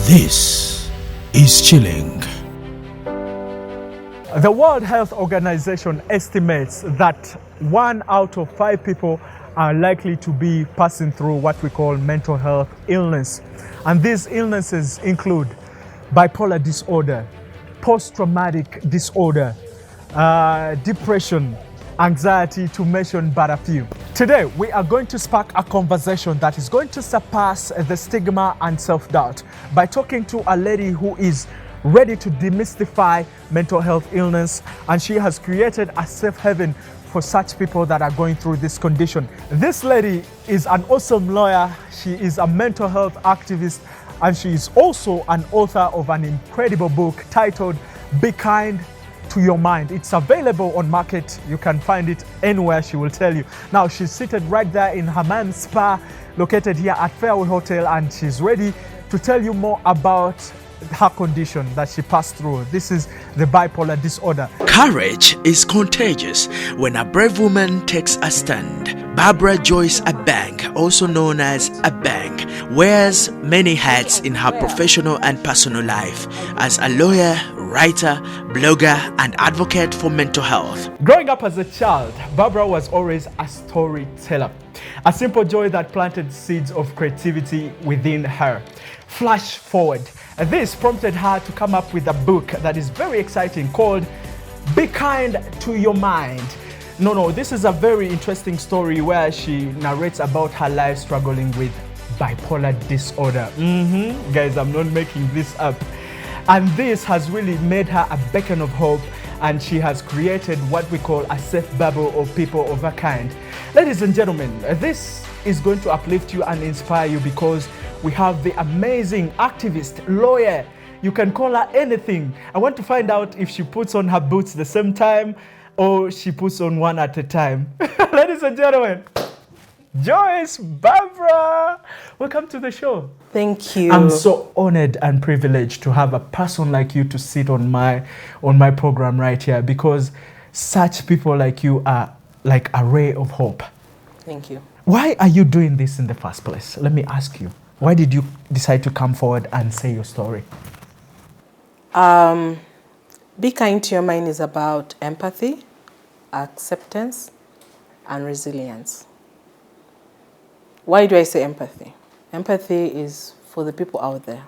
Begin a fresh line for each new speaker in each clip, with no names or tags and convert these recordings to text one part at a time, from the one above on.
This is Chilling.
The World Health Organization estimates that 1 out of 5 people are likely to be passing through what we call mental health illness. And these illnesses include bipolar disorder, post-traumatic disorder, depression, anxiety, to mention but a few. Today, we are going to spark a conversation that is going to surpass the stigma and self-doubt by talking to a lady who is ready to demystify mental health illness, and she has created a safe haven for such people that are going through this condition. This lady is an awesome lawyer. She is a mental health activist, and she is also an author of an incredible book titled Be Kind to Your Mind. It's available on market. You can find it anywhere, she will tell you. Now, she's seated right there in Haman Spa, located here at Fairway Hotel, and she's ready to tell you more about her condition that she passed through. This is the bipolar disorder.
Courage is contagious when a brave woman takes a stand. Barbara Joyce Abang, also known as Abang, wears many hats in her professional and personal life as a lawyer, writer, blogger, and advocate for mental health.
Growing up as a child, Barbara was always a storyteller, a simple joy that planted seeds of creativity within her. Flash forward, this prompted her to come up with a book that is very exciting called Be Kind to Your Mind. No, this is a very interesting story where she narrates about her life struggling with bipolar disorder. Guys, I'm not making this up. And this has really made her a beacon of hope, and she has created what we call a safe bubble of people of her kind. Ladies and gentlemen, this is going to uplift you and inspire you because we have the amazing activist, lawyer. You can call her anything. I want to find out if she puts on her boots the same time or she puts on one at a time. Ladies and gentlemen, Joyce, Barbara, welcome to the show.
Thank you.
I'm so honored and privileged to have a person like you to sit on my program right here, because such people like you are like a ray of hope.
Thank you.
Why are you doing this in the first place? Let me ask you. Why did you decide to come forward and say your story?
Be Kind to Your Mind is about empathy, acceptance, and resilience. Why do I say empathy? Empathy is for the people out there.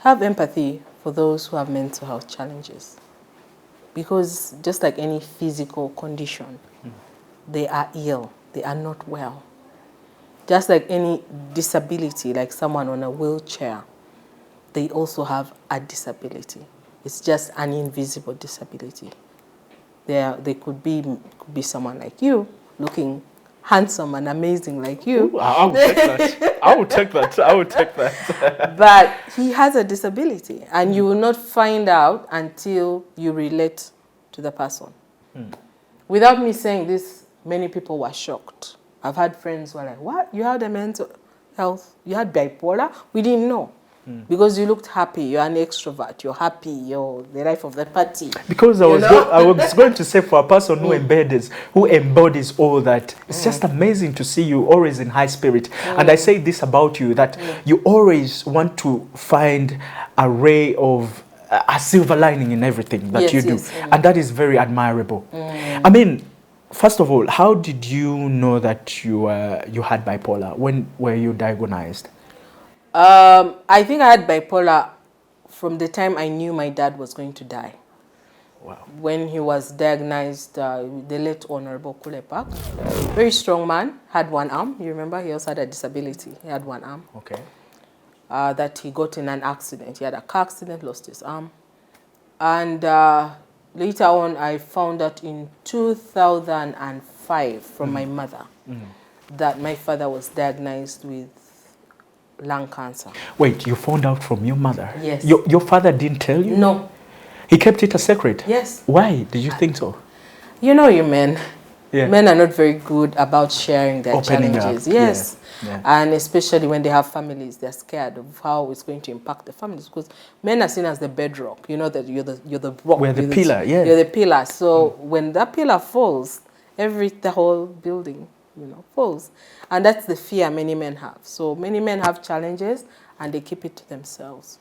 Have empathy for those who have mental health challenges. Because just like any physical condition, they are ill, they are not well. Just like any disability, like someone on a wheelchair, they also have a disability. It's just an invisible disability. They could be someone like you, looking handsome and amazing like you.
Ooh, I would take that. I would take that.
But he has a disability, and you will not find out until you relate to the person. Without me saying this, many people were shocked. I've had friends who are like, what? You had a mental health? You had bipolar? We didn't know. Because you looked happy, you're an extrovert, you're happy, you're the life of the party.
Because I was going to say, for a person who embodies all that, it's just amazing to see you always in high spirit. And I say this about you, that you always want to find a ray of a silver lining in everything that you do. And that is very admirable. I mean, first of all, how did you know that you had bipolar? When were you diagnosed?
I think I had bipolar from the time I knew my dad was going to die.
Wow. When
he was diagnosed, the late Honorable Kulepak, very strong man, had one arm. You remember, he also had a disability. He had one arm.
Okay.
That he got in an accident. He had a car accident, lost his arm. And later on, I found out in 2005 from my mother that my father was diagnosed with lung cancer.
Wait, you found out from your mother?
Yes.
Your father didn't tell you?
No.
He kept it a secret?
Yes.
Why did you think so?
You know you men.
Yeah.
Men are not very good about sharing their challenges.
Up.
Yes.
Yeah.
And especially when they have families, they're scared of how it's going to impact the families, because men are seen as the bedrock. You know that you're the rock.
We're the pillar, yeah.
You're the pillar. So when that pillar falls, the whole building falls. And that's the fear many men have. So many men have challenges and they keep it to themselves.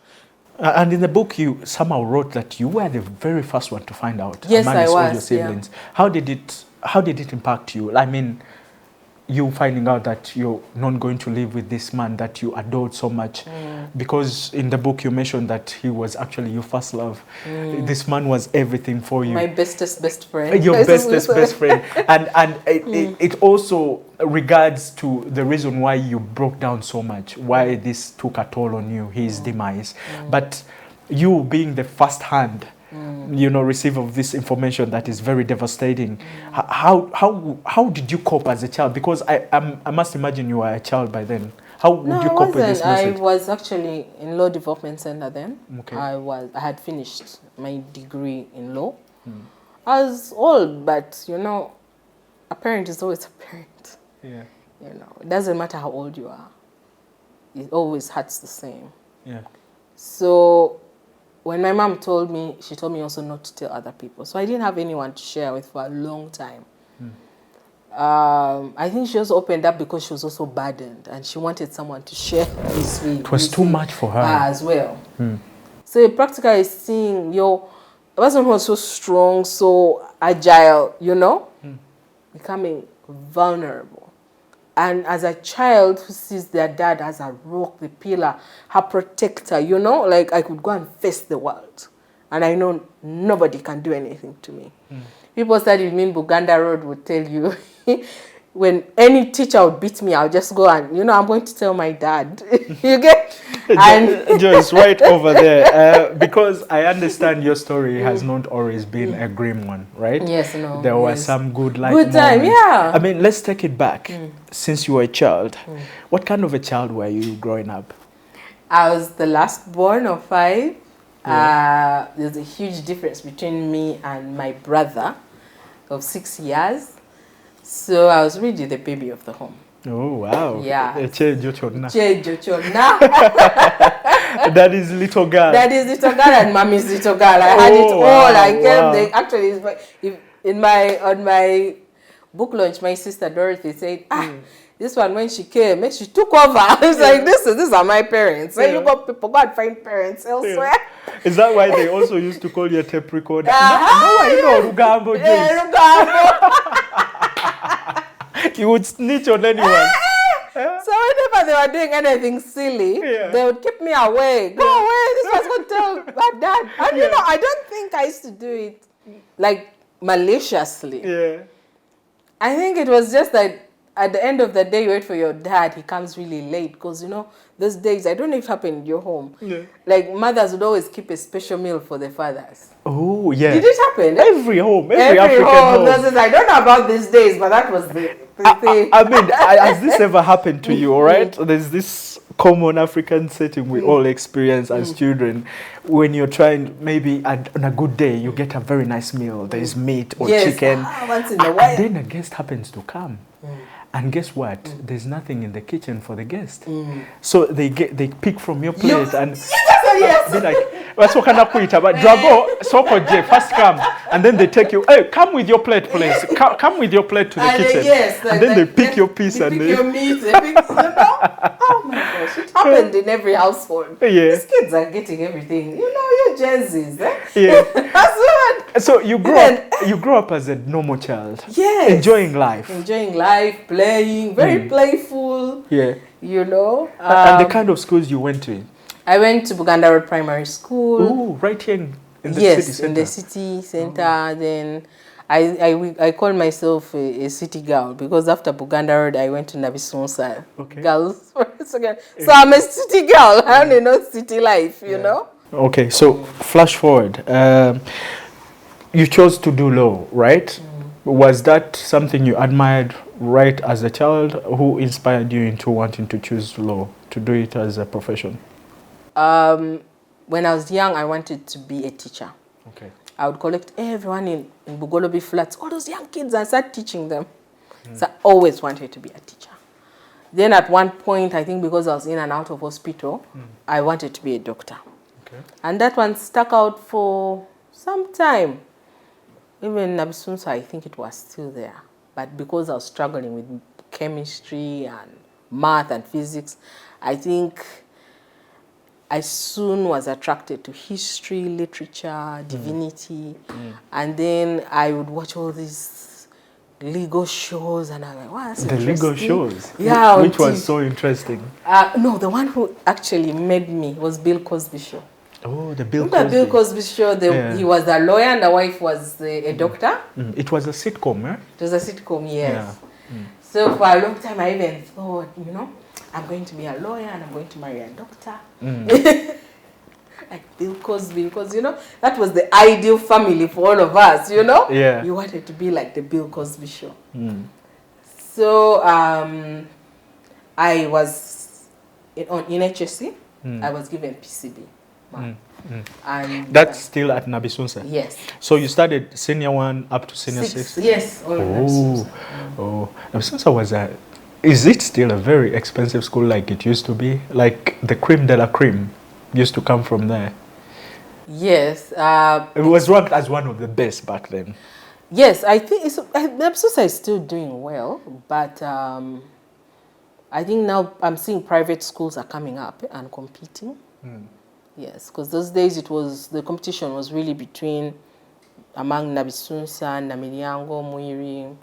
And in the book, you somehow wrote that you were the very first one to find out
Yes,
amongst
I
all your
was,
siblings. How did it impact you? I mean, you finding out that you're not going to live with this man that you adored so much, because in the book you mentioned that he was actually your first love. This man was everything for you.
My bestest best friend.
Your best friend. And it also regards to the reason why you broke down so much, why this took a toll on you, his demise. But you being the first hand receive of this information that is very devastating. How did you cope as a child? Because I must imagine you were a child by then. How would you cope with this message?
I was actually in law development center then.
Okay.
I had finished my degree in law. I was old, but a parent is always a parent.
Yeah.
It doesn't matter how old you are. It always hurts the same.
Yeah.
So when my mom told me, she told me also not to tell other people. So I didn't have anyone to share with for a long time. I think she also opened up because she was also burdened and she wanted someone to share this with.
It was too much for her.
As well. So practically seeing your person who was so strong, so agile, becoming vulnerable. And as a child who sees their dad as a rock, the pillar, her protector, like I could go and face the world. And I know nobody can do anything to me. People studying me in Buganda Road would tell you, when any teacher would beat me, I'll just go and, I'm going to tell my dad. You get? And
Joyce, right over there, because I understand your story has not always been a grim one, right?
Yes, no.
There were some good life
Good time,
moments.
yeah.
I mean, let's take it back. Since you were a child, what kind of a child were you growing up?
I was the last born of 5. There's a huge difference between me and my brother of 6 years. So I was really the baby of the home.
Oh, wow.
Yeah.
That is little girl.
That is little girl and mommy's little girl. I had it all. I came. Actually, on my book launch, my sister Dorothy said, this one when she came, she took over. I was like, these are my parents. When you got people, go and find parents elsewhere.
Is that why they also used to call you a tape recorder?
Rugambo.
You would snitch on anyone.
So whenever they were doing anything silly, they would keep me away. Go away. This was going to tell my dad. And I don't think I used to do it like maliciously.
Yeah.
I think it was just that at the end of the day, you wait for your dad. He comes really late because, those days, I don't know if it happened in your home. Yeah. Like mothers would always keep a special meal for the fathers.
Oh, yeah.
Did it happen?
Every home, every African home.
I don't know about these days, but that was the thing.
I mean, has this ever happened to you, all right? There's this common African setting we all experience as children. When you're trying, maybe on a good day, you get a very nice meal. There's meat or chicken.
Once in a while.
And then a guest happens to come. And guess what? There's nothing in the kitchen for the guest. So they pick from your plate and be like, "What's what can I put about Drago, Soko J, first come." And then they take you, "Hey, come with your plate, please. Come with your plate to the kitchen." And then they pick your piece and
pick your meat. Oh my gosh, it happened in every household.
Yeah.
These kids are getting everything. You're Gen Zs, eh?
Yeah.
That's what.
So you grow up as a normal child.
Yes.
Enjoying life,
playing, very playful.
Yeah.
And
the kind of schools you went to?
I went to Buganda Road Primary School.
Oh, right here in the city center.
In the city center. Then I call myself a city girl because after Buganda Road, I went to Nabisunsa.
Okay.
Girls. So I'm a city girl. I only know city life, you know.
Okay, so flash forward. You chose to do law, right? Was that something you admired right as a child? Who inspired you into wanting to choose law, to do it as a profession?
When I was young, I wanted to be a teacher.
Okay.
I would collect everyone in Bugolobi flats, all those young kids, and start teaching them. So I always wanted to be a teacher. Then at one point, I think because I was in and out of hospital, I wanted to be a doctor. Okay. And that one stuck out for some time. Even Nabisunsa, I think it was still there. But because I was struggling with chemistry and math and physics, I think I soon was attracted to history, literature, divinity, and then I would watch all these Lego shows, and I'm like, wow, that's
The
interesting.
Lego shows?
Yeah.
Which was so interesting?
No, the one who actually made me was Bill Cosby show.
Oh, the Bill
Remember
Cosby.
Bill Cosby show?
Yeah.
He was a lawyer and the wife was a doctor.
It was a sitcom, eh?
It was a sitcom, yes.
Yeah.
So for a long time, I even thought, I'm going to be a lawyer and I'm going to marry a doctor. Like Bill Cosby, because, that was the ideal family for all of us,
Yeah.
You wanted to be like the Bill Cosby show. So I was in HSC. I was given PCB. And
That's still at Nabisunsa?
yes.
So you started senior 1 up to senior 6?
Yes.
Oh. Nabisunsa was is it still a very expensive school like it used to be? Like the cream de la cream used to come from there?
Yes.
It was ranked as one of the best back then.
Yes, I think Nabisunsa is still doing well, but I think now I'm seeing private schools are coming up and competing. Yes, because those days the competition was really among Nabisunsa, Namilyango, Muiri,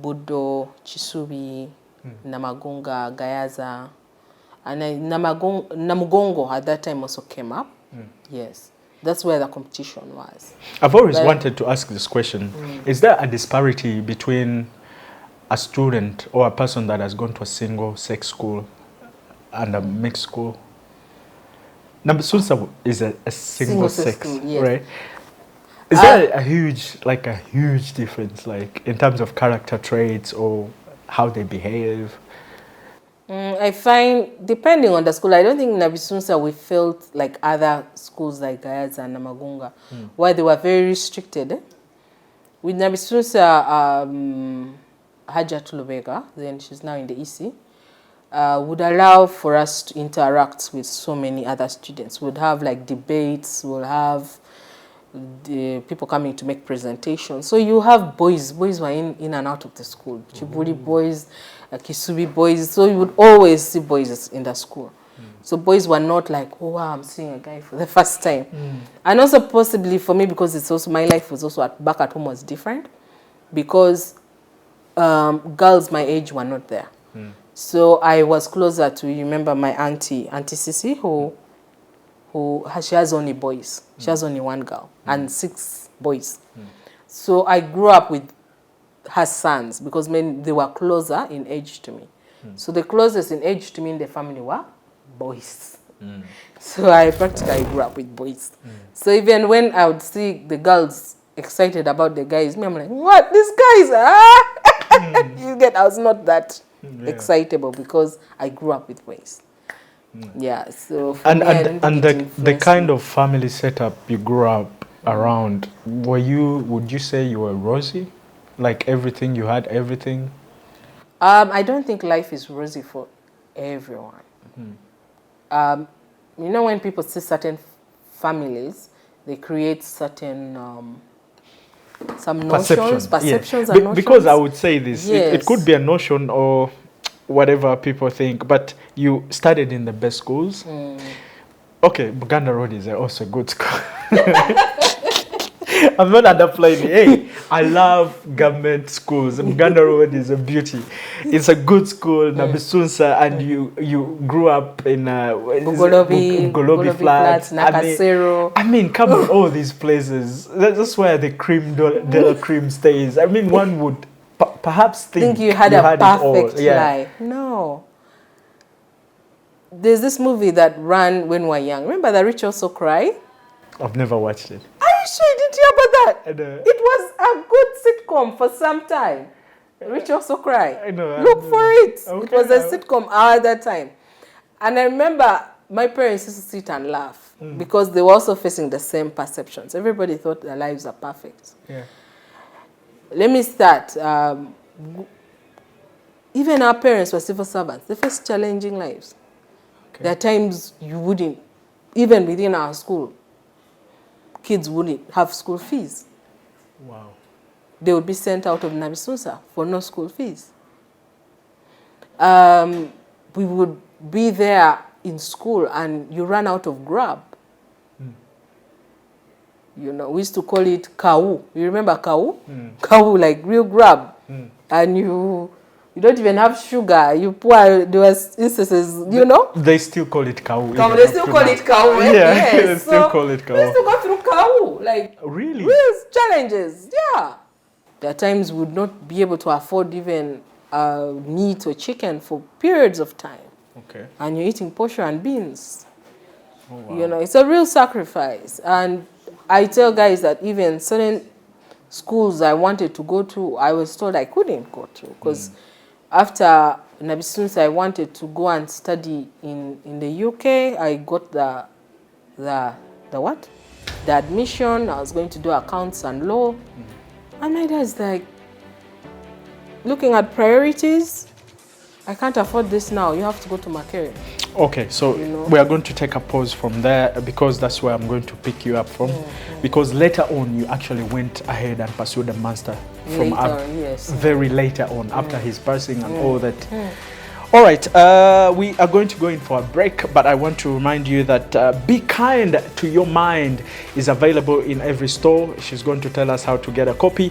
Budo, Chisubi, Namagunga, Gayaza, and Namugongo at that time also came up. Yes, that's where the competition was.
I've always wanted to ask this question. Is there a disparity between a student or a person that has gone to a single-sex school and a mixed school? Nabisunsa is a single-sex,
school, yes.
right? Is there a huge difference, like in terms of character traits or how they behave?
I find, depending on the school, I don't think Nabisunsa we felt like other schools like Gayaza and Namagunga, where they were very restricted. With Nabisunsa, Haja Tulubega, then she's now in the EC, would allow for us to interact with so many other students. We'd have like debates, we'll have the people coming to make presentations. So you have boys were in and out of the school, Chiburi boys, Kisubi boys, so you would always see boys in the school. So boys were not like, oh wow, I'm seeing a guy for the first time. And also possibly for me, because it's also, my life was also back at home was different, because girls my age were not there. So I was closer to, you remember my auntie Sisi, she has only boys. She has only one girl and 6 boys. So I grew up with her sons because they were closer in age to me. So the closest in age to me in the family were boys. So I practically grew up with boys. So even when I would see the girls excited about the guys, I'm like, what? These guys? I was not that excitable because I grew up with boys. Yeah, so for
And
me,
the kind of family setup you grew up around, would you say you were rosy? Like everything, you had everything?
I don't think life is rosy for everyone. When people see certain families, they create certain some notions, perceptions and notions.
Because I would say this,
Yes.
it could be a notion or whatever people think, but you studied in the best schools. Okay, Buganda Road is also a good school. I'm not underplaying it. Hey, I love government schools. Buganda Road is a beauty. It's a good school, Nabisunsa, and you grew up in
Ugolobi Flats, Nakasero.
I mean, come on, all these places. That's where the cream de la cream stays. I mean, one would perhaps think
you had a perfect
Yeah.
life. No. There's this movie that ran when we were young. Remember The Rich Also Cry?
I've never watched it.
Are you sure you didn't hear about that?
I know.
It was a good sitcom for some time. Rich Also Cry.
I know.
Look for it.
Okay.
It was a sitcom at that time. And I remember my parents used to sit and laugh because they were also facing the same perceptions. Everybody thought their lives are perfect.
Yeah.
Let me start. Even our parents were civil servants. They faced challenging lives. Okay. There are times you wouldn't, even within our school, kids wouldn't have school fees.
Wow.
They would be sent out of Nabisunsa for no school fees. we would be there in school and you run out of grub. You know, we used to call it kau. You remember kau? Kau, like real grub. And you don't even have sugar. You pour, there was instances, you know?
They still call it kau.
They still call it kau.
Yeah,
Yes.
they still call it kau.
We used to go through kau. Like,
Really?
real challenges, yeah. There are times we would not be able to afford even meat or chicken for periods of time.
Okay.
And you're eating posho and beans.
Oh, wow.
You know, it's a real sacrifice. And I tell guys that even certain schools I wanted to go to, I was told I couldn't go to. Because after, since I wanted to go and study in the UK, I got the what? The admission. I was going to do accounts and law. And my dad's like, looking at priorities, I can't afford this now. You have to go to Makerere.
Okay, so we are going to take a pause from there because that's where I'm going to pick you up from. Because later on, you actually went ahead and pursued a master from very later on after his passing and all that. All right, we are going to go in for a break, but I want to remind you that Be Kind to Your Mind is available in every store. She's going to tell us how to get a copy.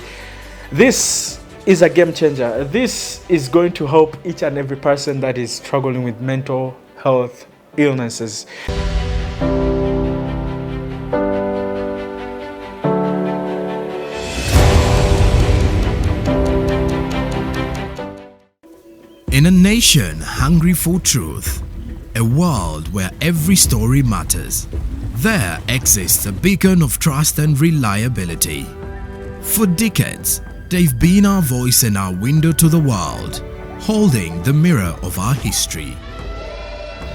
This is a game changer. This is going to help each and every person that is struggling with mental health illnesses.
In a nation hungry for truth, a world where every story matters, there exists a beacon of trust and reliability. For decades, they've been our voice and our window to the world, holding the mirror of our history.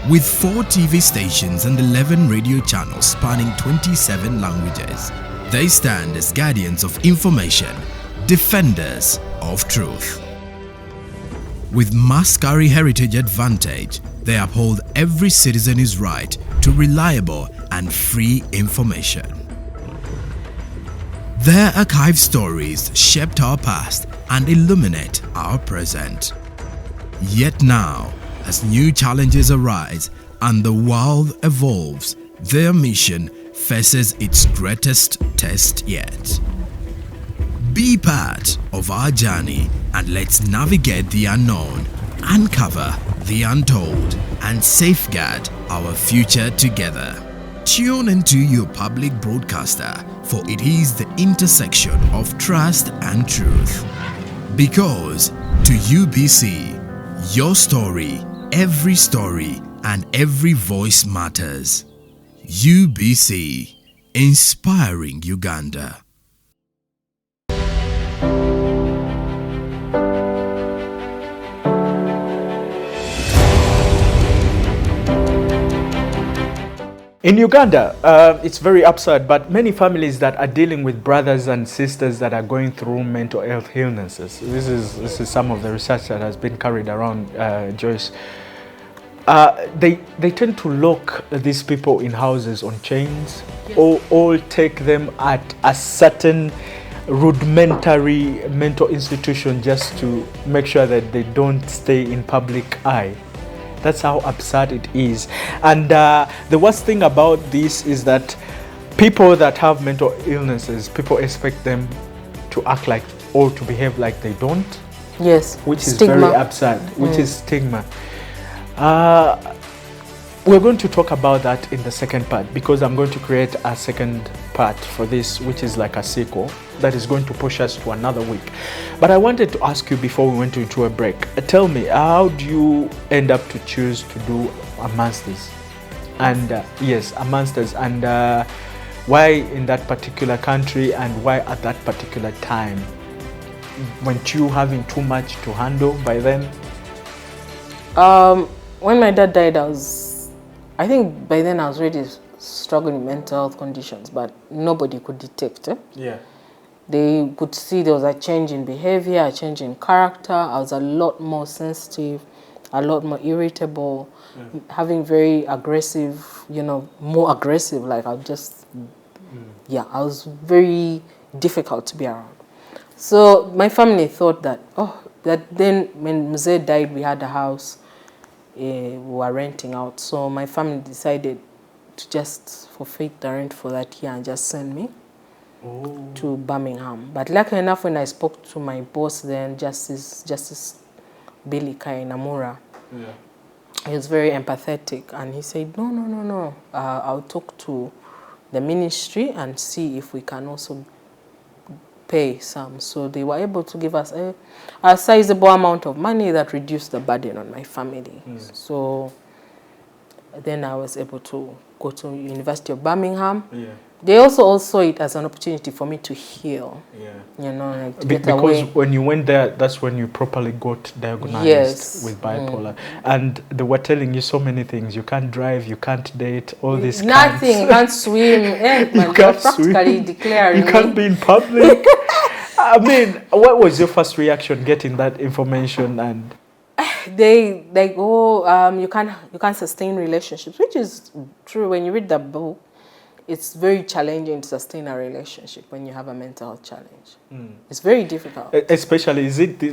With 4 TV stations and 11 radio channels spanning 27 languages, they stand as guardians of information, defenders of truth. With Maskari Heritage Advantage, they uphold every citizen's right to reliable and free information. Their archived stories shaped our past and illuminate our present. Yet now, as new challenges arise and the world evolves, their mission faces its greatest test yet. Be part of our journey and let's navigate the unknown, uncover the untold, and safeguard our future together. Tune into your public broadcaster, for it is the intersection of trust and truth. Because to UBC, your story, every story, and every voice matters. UBC, inspiring Uganda.
In Uganda, it's very absurd, but many families that are dealing with brothers and sisters that are going through mental health illnesses. This is some of the research that has been carried around, Joyce. They tend to lock these people in houses on chains, or take them at a certain rudimentary mental institution just to make sure that they don't stay in public eye. That's how absurd it is. And the worst thing about this is that people that have mental illnesses, people expect them to act like or to behave like they don't.
Yes.
Which
stigma.
is very absurd, which is stigma. We're going to talk about that in the second part, because I'm going to create a second part for this, which is like a sequel that is going to push us to another week. But I wanted to ask you before we went into a break, tell me, how do you end up to choose to do a master's? And yes, a master's, and why in that particular country and why at that particular time? Weren't you having too much to handle by then?
When my dad died, I think by then I was already struggling with mental health conditions, but nobody could detect it.
Yeah.
They could see there was a change in behavior, a change in character. I was a lot more sensitive, a lot more irritable, having very aggressive, more aggressive. Like I was very difficult to be around. So my family thought that, That then when Mzee died, we had a house we were renting out. So my family decided to just forfeit the rent for that year and just send me to Birmingham. But luckily enough, when I spoke to my boss then, Justice Billy Kainamura, he was very empathetic, and he said, no, I'll talk to the ministry and see if we can also pay some. So they were able to give us a sizable amount of money that reduced the burden on my family. So then I was able to go to University of Birmingham. They also saw it as an opportunity for me to heal. You know, like to get away.
Because when you went there, that's when you properly got diagnosed with bipolar. And they were telling you so many things. You can't drive, you can't date, all this.
Nothing, you can't swim. You can't practically declare.
You can't be in public. I mean, what was your first reaction getting that information? And
they go, you can't sustain relationships, which is true. When you read the book, it's very challenging to sustain a relationship when you have a mental health challenge. It's very difficult.
Especially,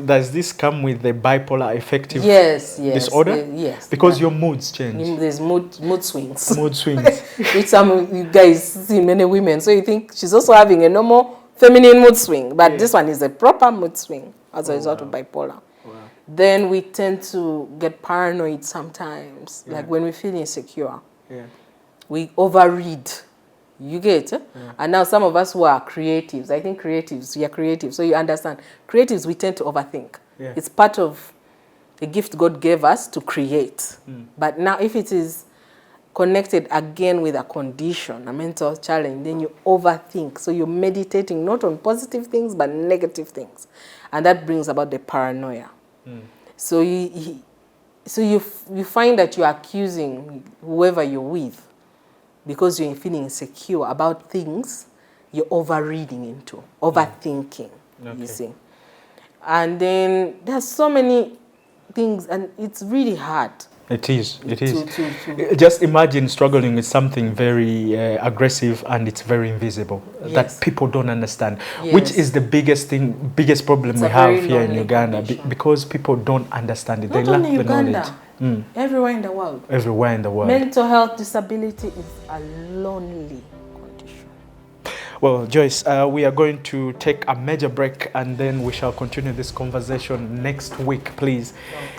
does this come with the bipolar affective disorder?
Yes.
Because your moods change.
There's mood swings.
Mood swings.
Which some of you guys see many women. So you think she's also having a normal feminine mood swing. But this one is a proper mood swing as a result of bipolar. Then we tend to get paranoid sometimes. Like when we feel insecure. We overread. You get? And now some of us who are creatives, I think creatives, we are creative. So you understand, creatives, we tend to overthink. It's part of the gift God gave us to create. But now if it is connected again with a condition, a mental challenge, then you overthink. So you're meditating not on positive things, but negative things. And that brings about the paranoia. So you find that you're accusing whoever you're with, because you're feeling insecure about things you're overreading into, overthinking, you see. And then there's so many things, and it's really hard.
It is. Just imagine struggling with something very aggressive and it's very invisible, that people don't understand, which is the biggest problem we have here in Uganda, because people don't understand it. They lack the knowledge.
Everywhere in the world.
Everywhere in the world.
Mental health disability is a lonely condition.
Well, Joyce, we are going to take a major break and then we shall continue this conversation next week, please.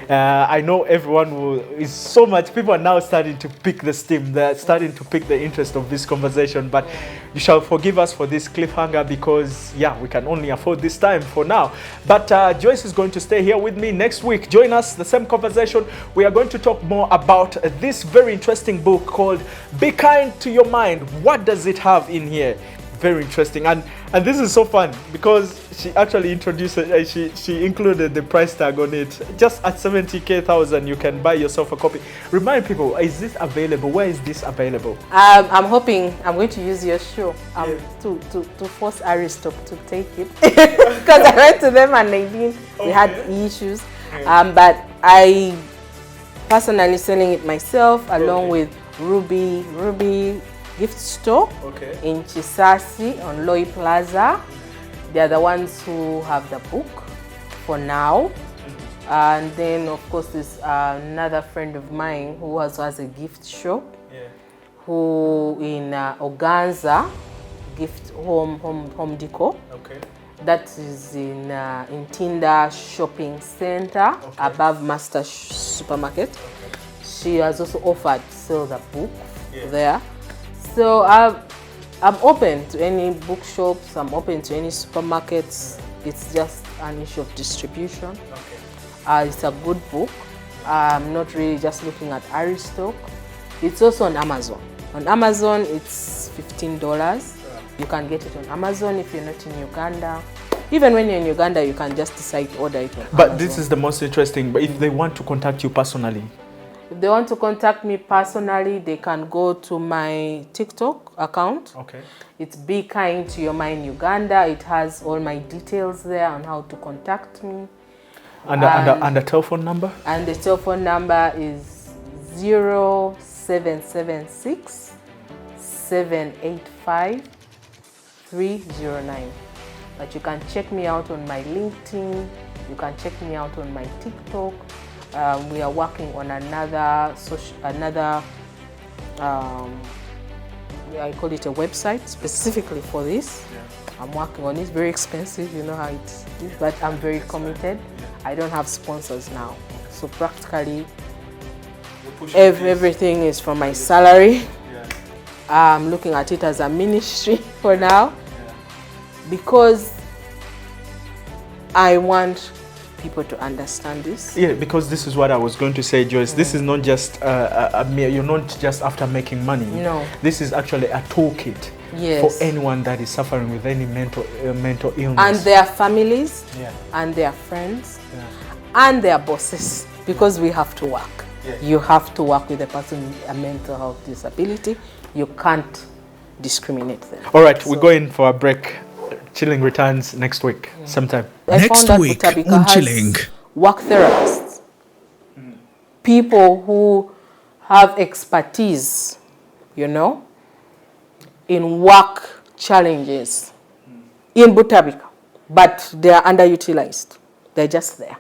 I know everyone is so much, people are now starting to pick the steam, they're starting to pick the interest of this conversation, but you shall forgive us for this cliffhanger because, we can only afford this time for now. But Joyce is going to stay here with me next week. Join us, the same conversation. We are going to talk more about this very interesting book called Be Kind to Your Mind. What does it have in here? Very interesting, and this is so fun because she actually introduced it. She included the price tag on it. Just at 70,000 you can buy yourself a copy. Remind people, is this available? Where is this available?
I'm hoping I'm going to use your show to force Aristoc to take it because I went to them and we had issues. But I personally selling it myself along with Ruby Gift Store in Chisasi on Loi Plaza. They are the ones who have the book for now. And then, of course, there's another friend of mine who also has a gift shop, who in Oganza, gift home decor. That is in Tinda Shopping Center above Master Supermarket. She has also offered to sell the book there. So I'm open to any bookshops, I'm open to any supermarkets. It's just an issue of distribution. It's a good book. I'm not really just looking at Aristoc. It's also on Amazon. On Amazon, it's $15. You can get it on Amazon if you're not in Uganda. Even when you're in Uganda, you can just decide to order it on Amazon.
But this is the most interesting. But if they want to contact you personally?
If they want to contact me personally, they can go to my TikTok account. It's Be Kind to Your Mind Uganda. It has all my details there on how to contact me.
And the telephone number? And
the telephone number is 0776 785 309. But you can check me out on my LinkedIn, You can check me out on my TikTok. We are working on another I call it a website specifically for this. I'm working on it. It's very expensive, you know how it is, but I'm very committed. I don't have sponsors now, so practically everything is from my salary. I'm looking at it as a ministry for now, because I want people to understand this.
Yeah, because this is what I was going to say, Joyce. This is not just you're not just after making money.
No.
This is actually a toolkit for anyone that is suffering with any mental illness.
And their families, and their friends, and their bosses, because we have to work. You have to work with a person with a mental health disability. You can't discriminate them.
All right, we're going for a break. Chilling returns next week, sometime.
Next week on Chilling.
Work therapists, people who have expertise, you know, in work challenges in Butabika, but they are underutilized. They're just there.